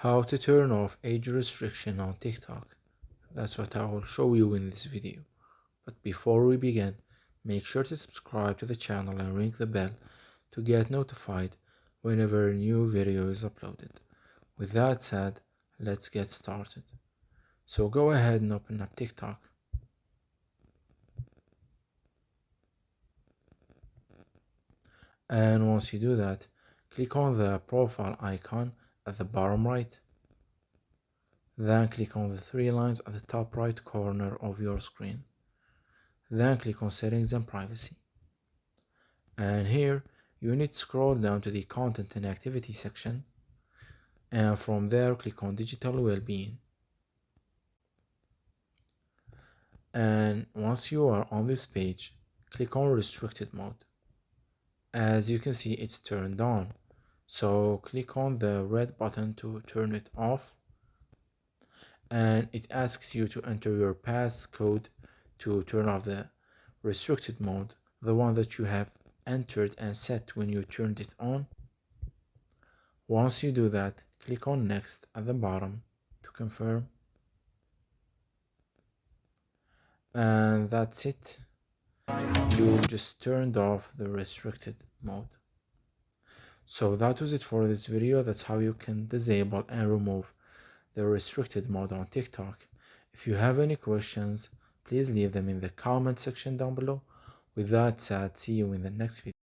How to turn off age restriction on TikTok. That's what I will show you in this video. But before we begin, make sure to subscribe to the channel and ring the bell to get notified whenever a new video is uploaded. With that said, let's get started. So go ahead and open up TikTok. And once you do that, click on the profile icon at the bottom right. Then click on the three lines at the top right corner of your screen. Then click on settings and privacy. And here you need to scroll down to the content and activity section. And from there click on digital well-being. And once you are on this page, click on restricted mode. As you can see, it's turned on. So click on the red button to turn it off. And it asks you to enter your passcode to turn off the restricted mode, the one that you have entered and set when you turned it on. Once you do that, click on next at the bottom to confirm. And that's it. You just turned off the restricted mode. So that was it for this video. That's how you can disable and remove the restricted mode on TikTok. If you have any questions, please leave them in the comment section down below. With that said, see you in the next video.